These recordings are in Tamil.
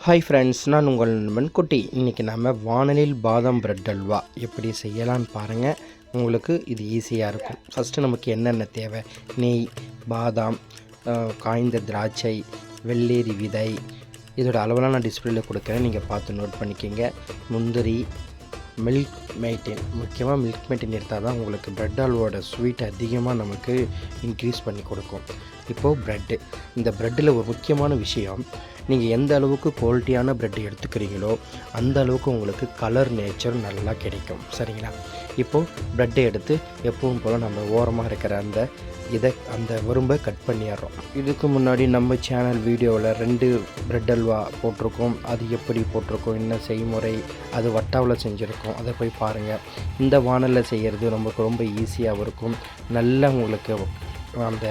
ஹாய் ஃப்ரெண்ட்ஸ், நான் உங்கள் நண்பன் குட்டி. இன்றைக்கி நம்ம வானலில் பாதாம் பிரெட் அல்வா எப்படி செய்யலான்னு பாருங்கள். உங்களுக்கு இது ஈஸியாக இருக்கும். ஃபஸ்ட்டு நமக்கு என்னென்ன தேவை: நெய், பாதாம், காய்ந்த திராட்சை, வெள்ளேரி விதை. இதோட அளவெல்லாம் நான் டிஸ்பிளேயில் கொடுக்குறேன், நீங்கள் பார்த்து நோட் பண்ணிக்கோங்க. முந்திரி, மில்க் மெய்டின். முக்கியமாக மில்க் மெய்டின் எடுத்தால் தான் உங்களுக்கு பிரெட் அல்வாவோட ஸ்வீட் அதிகமாக நமக்கு இன்க்ரீஸ் பண்ணி கொடுக்கும். இப்போது ப்ரெட்டு. இந்த ப்ரெட்டில் ஒரு முக்கியமான விஷயம், நீங்கள் எந்த அளவுக்கு குவாலிட்டியான ப்ரெட் எடுத்துக்கிறீங்களோ அந்த அளவுக்கு உங்களுக்கு கலர் நேச்சர் நல்லா கிடைக்கும். சரிங்களா? இப்போது ப்ரெட்டை எடுத்து எப்பவும் போல் நம்ம ஓரமாக இருக்கிற அந்த விரும்பை கட் பண்ணிடுறோம். இதுக்கு முன்னாடி நம்ம சேனல் வீடியோவில் 2 பிரெட் அல்வா போட்டிருக்கோம். அது எப்படி போட்டிருக்கோம், என்ன செய்முறை, அது வட்டாவில் செஞ்சுருக்கோம், அதை போய் பாருங்கள். இந்த வானலில் செய்கிறது நமக்கு ரொம்ப ஈஸியாகவும் இருக்கும். நல்லா உங்களுக்கு அந்த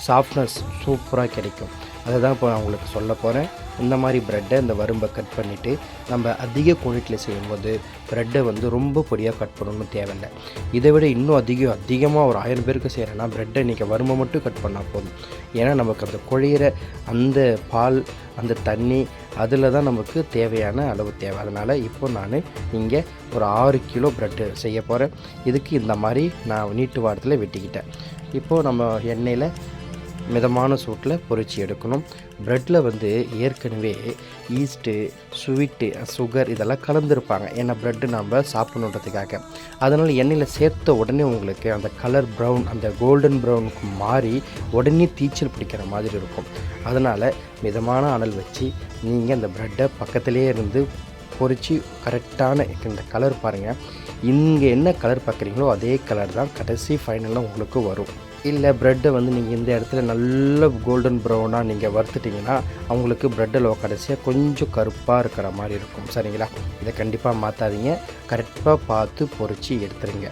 சாஃப்ட்னஸ் சூப்பராக கிடைக்கும். அதை தான் இப்போ நான் உங்களுக்கு சொல்ல போகிறேன். இந்த மாதிரி ப்ரெட்டை இந்த வரும்பை கட் பண்ணிவிட்டு, நம்ம அதிக குவாலிட்டியில் செய்யும்போது ப்ரெட்டை ரொம்ப பொடியாக கட் பண்ணணும்னு தேவையில்லை. இதை விட இன்னும் அதிகமாக ஒரு 1000 பேருக்கு செய்கிறேன்னா ப்ரெட்டை நீங்கள் வரும்பை மட்டும் கட் பண்ணால் போதும். ஏன்னா நமக்கு அந்த குழையிற அந்த பால், அந்த தண்ணி, அதில் தான் நமக்கு தேவையான அளவு தேவை. அதனால் இப்போ நான் இங்கே ஒரு 6 கிலோ ப்ரெட்டு செய்ய போகிறேன். இதுக்கு இந்த மாதிரி நான் நீட்டு வாரத்தில் வெட்டிக்கிட்டேன். இப்போது நம்ம எண்ணெயில் மிதமான சூட்டில் பொரிச்சு எடுக்கணும். ப்ரெட்டில் ஏற்கனவே ஈஸ்ட்டு, ஸ்வீட்டு, சுகர் இதெல்லாம் கலந்துருப்பாங்க. ஏன்னா ப்ரெட்டு நம்ம சாப்பிடணுன்றதுக்காக. அதனால் எண்ணெயில் சேர்த்த உடனே உங்களுக்கு அந்த கலர் ப்ரௌன், அந்த கோல்டன் ப்ரௌனுக்கு மாறி உடனே தீச்சல் பிடிக்கிற மாதிரி இருக்கும். அதனால் மிதமான அனல் வச்சு நீங்கள் அந்த ப்ரெட்டை பக்கத்துலேயே இருந்து பொரித்து கரெக்டான இந்த கலர் பாருங்கள். இங்கே என்ன கலர் பார்க்குறீங்களோ அதே கலர் தான் கடைசி ஃபைனலாக உங்களுக்கு வரும். இல்லை ப்ரெட்டை நீங்கள் இந்த இடத்துல நல்ல கோல்டன் ப்ரௌனாக நீங்கள் வறுத்துட்டிங்கன்னா அவங்களுக்கு ப்ரெட் அல்வா கடைசியாக கொஞ்சம் கருப்பாக இருக்கிற மாதிரி இருக்கும். சரிங்களா? இதை கண்டிப்பாக மாற்றாதீங்க. கரெக்டாக பார்த்து பொரித்து எடுத்துருங்க.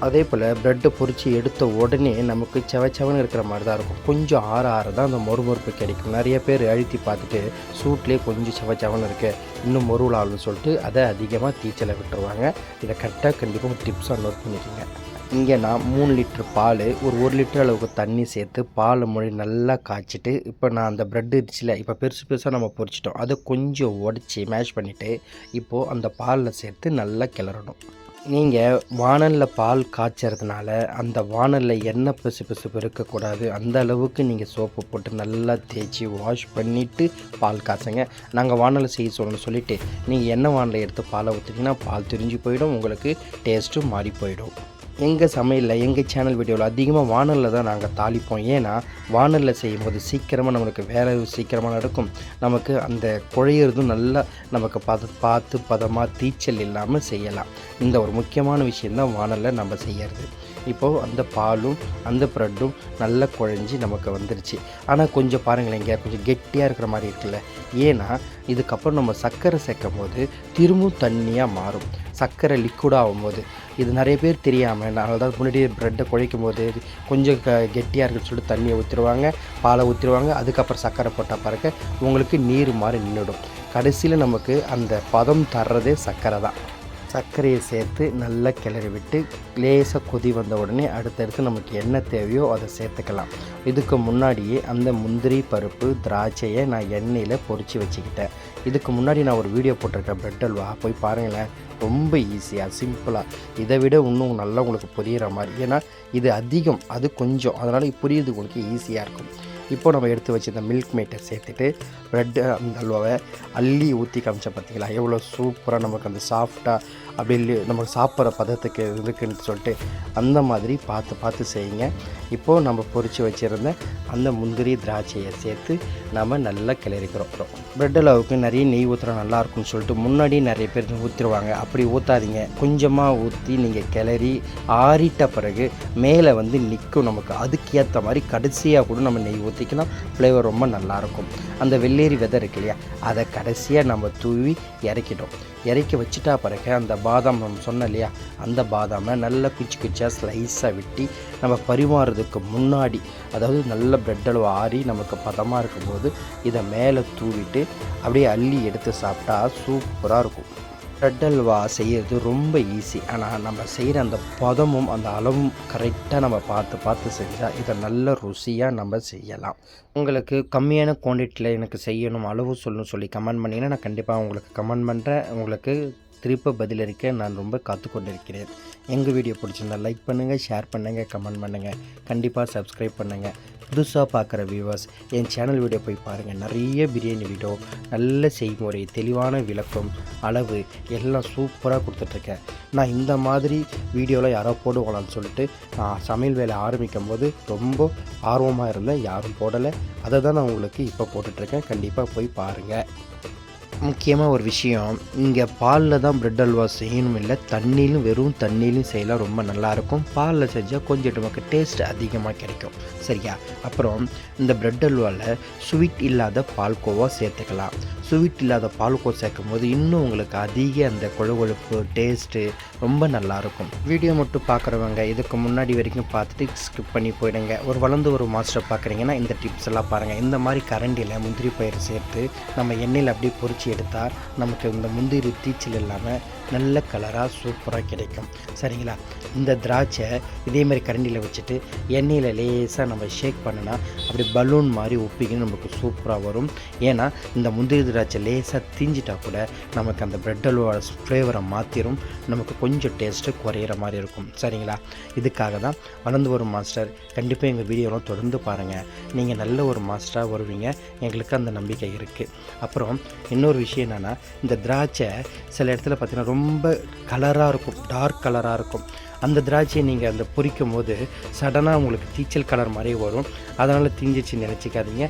அதே போல் ப்ரெட்டை பொரித்து எடுத்த உடனே நமக்கு செவச்சவன்னு இருக்கிற மாதிரி தான் இருக்கும். கொஞ்சம் ஆற தான் அந்த மொறுமொறுப்பு கிடைக்கும். நிறைய பேர் அழுத்தி பார்த்துட்டு சூட்லேயே கொஞ்சம் செவச்சவன்னு இருக்குது, இன்னும் மொறுவலாகும்னு சொல்லிட்டு அதை அதிகமாக தீச்சலை விட்டுருவாங்க. இதை கரெக்டாக கண்டிப்பாக ஒரு டிப்ஸாக நோட் பண்ணிக்கோங்க. இங்கே நான் 3 லிட்டர் பால், ஒரு 1 லிட்டர் அளவுக்கு தண்ணி சேர்த்து பாலை மொழி நல்லா காய்ச்சிட்டு, இப்போ நான் அந்த ப்ரெட் இருந்துச்சுல, இப்போ பெருசாக நம்ம பொரிச்சிட்டோம், அதை கொஞ்சம் உடச்சி மேஷ் பண்ணிவிட்டு இப்போது அந்த பாலில் சேர்த்து நல்லா கிளறணும். நீங்கள் வானலில் பால் காய்ச்சறதுனால அந்த வானலில் எண்ணெய் பிசுப்பு இருக்கக்கூடாது. அந்த அளவுக்கு நீங்கள் சோப்பு போட்டு நல்லா தேய்ச்சி வாஷ் பண்ணிவிட்டு பால் காய்ச்சுங்க. நாங்கள் வானலில் செய்ய சொல்லிவிட்டு நீங்கள் எண்ணெய் வானலில் எடுத்து பாலை ஊற்றிட்டிங்கன்னா பால் திரிஞ்சு போயிடும், உங்களுக்கு டேஸ்ட்டும் மாறி போயிடும். எங்கள் சமையலில், எங்கள் சேனல் வீடியோவில் அதிகமாக வானலில் தான் நாங்கள் தாளிப்போம். ஏன்னா வானலில் செய்யும்போது சீக்கிரமாக நம்மளுக்கு வேலை சீக்கிரமாக நடக்கும். நமக்கு அந்த குழையிறதும் நல்லா நமக்கு பார்த்து பதமாக தீச்சல் இல்லாமல் செய்யலாம். இந்த ஒரு முக்கியமான விஷயந்தான் வானலில் நம்ம செய்கிறது. இப்போது அந்த பாலும் அந்த ப்ரெட்டும் நல்லா குழஞ்சி நமக்கு வந்துருச்சு. ஆனால் கொஞ்சம் பாருங்களேன், இங்கே கொஞ்சம் கெட்டியாக இருக்கிற மாதிரி இருக்குல்ல. ஏன்னா இதுக்கப்புறம் நம்ம சர்க்கரை சேர்க்கும் போது திரும்பவும் தண்ணியாக மாறும். சர்க்கரை லிக்விடாக ஆகும்போது இது நிறைய பேர் தெரியாமல், அதனால தான் முன்னாடி ப்ரெட்டை குழைக்கும் போது கொஞ்சம் கெட்டியாக இருக்குன்னு சொல்லிட்டு தண்ணியை ஊற்றிடுவாங்க, பாலை ஊற்றிடுவாங்க. அதுக்கப்புறம் சர்க்கரை போட்டால் பாருங்க உங்களுக்கு நீர் மாதிரி நின்றுடும். கடைசியில் நமக்கு அந்த பதம் தர்றதே சர்க்கரை தான். சர்க்கரையை சேர்த்து நல்லா கிளறி விட்டு லேசாக கொதி வந்த உடனே அடுத்தடுத்து நமக்கு என்ன தேவையோ அதை சேர்த்துக்கலாம். இதுக்கு முன்னாடியே அந்த முந்திரி பருப்பு, திராட்சையை நான் எண்ணெயில் பொரித்து வச்சுக்கிட்டேன். இதுக்கு முன்னாடி நான் ஒரு வீடியோ போட்டிருக்கேன் ப்ரெட் அல்வா, போய் பாருங்களேன். ரொம்ப ஈஸியாக சிம்பிளாக, இதை விட இன்னும் நல்லா உங்களுக்கு புரிகிற மாதிரி. ஏன்னா இது அதிகம், அது கொஞ்சம், அதனால் புரியுது உங்களுக்கு ஈஸியாக இருக்கும். இப்போ நம்ம எடுத்து வச்சு இந்த மில்க் மெய்ட்டை சேர்த்துட்டு ப்ரெட்டு அந்த அல்வாவை அள்ளி ஊற்றி காமிச்சா பார்த்தீங்களா எவ்வளோ சூப்பராக நமக்கு அந்த சாஃப்டாக அப்படி நமக்கு சாப்பிட்ற பதத்துக்கு இருக்குன்னு சொல்லிட்டு அந்த மாதிரி பார்த்து செய்யுங்க. இப்போது நம்ம பொரித்து வச்சுருந்த அந்த முந்திரி திராட்சையை சேர்த்து நம்ம நல்லா கிளறிக்கிறோம். ப்ரெட் அல்வாவுக்கு நிறைய நெய் ஊற்றுறா நல்லாயிருக்கும்னு சொல்லிட்டு முன்னாடி நிறைய பேர் ஊற்றிடுவாங்க. அப்படி ஊற்றாதீங்க, கொஞ்சமாக ஊற்றி நீங்கள் கிளறி ஆறிட்ட பிறகு மேலே நிற்கும் நமக்கு. அதுக்கேற்ற மாதிரி கடைசியாக கூட நம்ம நெய் ஊற்றிக்கலாம். ஃப்ளேவர் ரொம்ப நல்லாயிருக்கும். அந்த வெள்ளேரி விதை இருக்கு இல்லையா, அதை கடைசியாக நம்ம தூவி இறக்கி வச்சுட்டா பிறகு அந்த பாதாம் நம்ம சொன்னோம் இல்லையா, அந்த பாதாமை நல்லா குச்சியாக ஸ்லைஸாக வெட்டி நம்ம பரிமாறுறதுக்கு முன்னாடி, அதாவது நல்ல ப்ரெட் அல்வா ஆறி நமக்கு பதமாக இருக்கும்போது இதை மேலே தூவிட்டு அப்படியே அள்ளி எடுத்து சாப்பிட்டா சூப்பராக இருக்கும். பிரெட் அல்வா செய்கிறது ரொம்ப ஈஸி. ஆனால் நம்ம செய்கிற அந்த பதமும் அந்த அளவும் கரெக்டாக நம்ம பார்த்து செஞ்சால் இதை நல்ல ருசியாக நம்ம செய்யலாம். உங்களுக்கு கம்மியான குவான்டிட்டியில் எனக்கு செய்யணும், அளவு சொல்லணும்னு சொல்லி கமெண்ட் பண்ணிங்கன்னா நான் கண்டிப்பாக உங்களுக்கு கமெண்ட் பண்ணுறேன். உங்களுக்கு திருப்ப பதிலளிக்க நான் ரொம்ப காத்துக்கொண்டிருக்கிறேன். எங்கள் வீடியோ பிடிச்சிருந்தா லைக் பண்ணுங்கள், ஷேர் பண்ணுங்கள், கமெண்ட் பண்ணுங்கள். கண்டிப்பாக சப்ஸ்கிரைப் பண்ணுங்கள். புதுசாக பார்க்குற வியூவர்ஸ் என் சேனல் வீடியோ போய் பாருங்கள். நிறைய பிரியாணி வீடியோ, நல்ல செய்முறை, தெளிவான விளக்கம், அளவு எல்லாம் சூப்பராக கொடுத்துட்ருக்கேன். நான் இந்த மாதிரி வீடியோவில் யாரோ போடுவாங்களான்னு சொல்லிட்டு நான் சமையல் வேலை ஆரம்பிக்கும் போது ரொம்ப ஆர்வமாக இருந்தேன். யாரும் போடலை. அதை தான் நான் உங்களுக்கு இப்போ போட்டுட்ருக்கேன். கண்டிப்பாக போய் பாருங்கள். முக்கியமாக ஒரு விஷயம், இங்கே பாலில் தான் பிரெட் அல்வா செய்யணும் இல்லை, தண்ணியிலும் வெறும் தண்ணியிலும் செய்யலாம். ரொம்ப நல்லாயிருக்கும். பாலில் செஞ்சால் கொஞ்சம் நமக்கு டேஸ்ட் அதிகமாக கிடைக்கும். சரியா? அப்புறம் இந்த பிரெட் அல்வாவில் ஸ்வீட் இல்லாத பால்கோவா சேர்த்துக்கலாம். ஸ்வீட் இல்லாத பால்கோவா சேர்க்கும் போது இன்னும் உங்களுக்கு அதிக அந்த கொழுகொழுப்பு டேஸ்ட்டு ரொம்ப நல்லாயிருக்கும். வீடியோ மட்டும் பார்க்குறவங்க இதுக்கு முன்னாடி வரைக்கும் பார்த்துட்டு ஸ்கிப் பண்ணி போயிடுங்க. ஒரு வளர்ந்து ஒரு மாஸ்டர் பார்க்குறீங்கன்னா இந்த டிப்ஸ் எல்லாம் பாருங்கள். இந்த மாதிரி கரண்டியில் முந்திரி பயிர் சேர்த்து நம்ம எண்ணெயில் அப்படியே பொரிச்சு எடுத்தால் நமக்கு இந்த முந்திரி தீச்சல் இல்லாமல் நல்ல கலராக சூப்பராக கிடைக்கும். சரிங்களா? இந்த திராட்சை இதே மாதிரி கரண்டியில் வச்சுட்டு எண்ணெயில் லேசாக நம்ம ஷேக் பண்ணினா அப்படி பலூன் மாதிரி உப்பிக்கின்னு நமக்கு சூப்பராக வரும். ஏன்னா இந்த முந்திரி திராட்சை லேசாக தீஞ்சிட்டா கூட நமக்கு அந்த பிரெட் அல்வாவோட ஃப்ளேவரை மாற்றிடும். நமக்கு கொஞ்சம் டேஸ்ட்டு குறையிற மாதிரி இருக்கும். சரிங்களா? இதுக்காக தான் வளர்ந்து வரும் மாஸ்டர். கண்டிப்பாக எங்கள் வீடியோலாம் தொடர்ந்து பாருங்கள். நீங்கள் நல்ல ஒரு மாஸ்டராக வருவீங்க. எங்களுக்கு அந்த நம்பிக்கை இருக்குது. அப்புறம் இன்னொரு விஷயம் என்னென்னா, இந்த திராட்சை சில இடத்துல பார்த்திங்கன்னா ரொம்ப கலராக இருக்கும், டார்க் கலராக இருக்கும். அந்த திராட்சையை நீங்கள் அந்த பொரிக்கும் போது சடனாக உங்களுக்கு தீச்சல் கலர் மாதிரி வரும். அதனால் தீஞ்சிச்சு நினச்சிக்காதீங்க.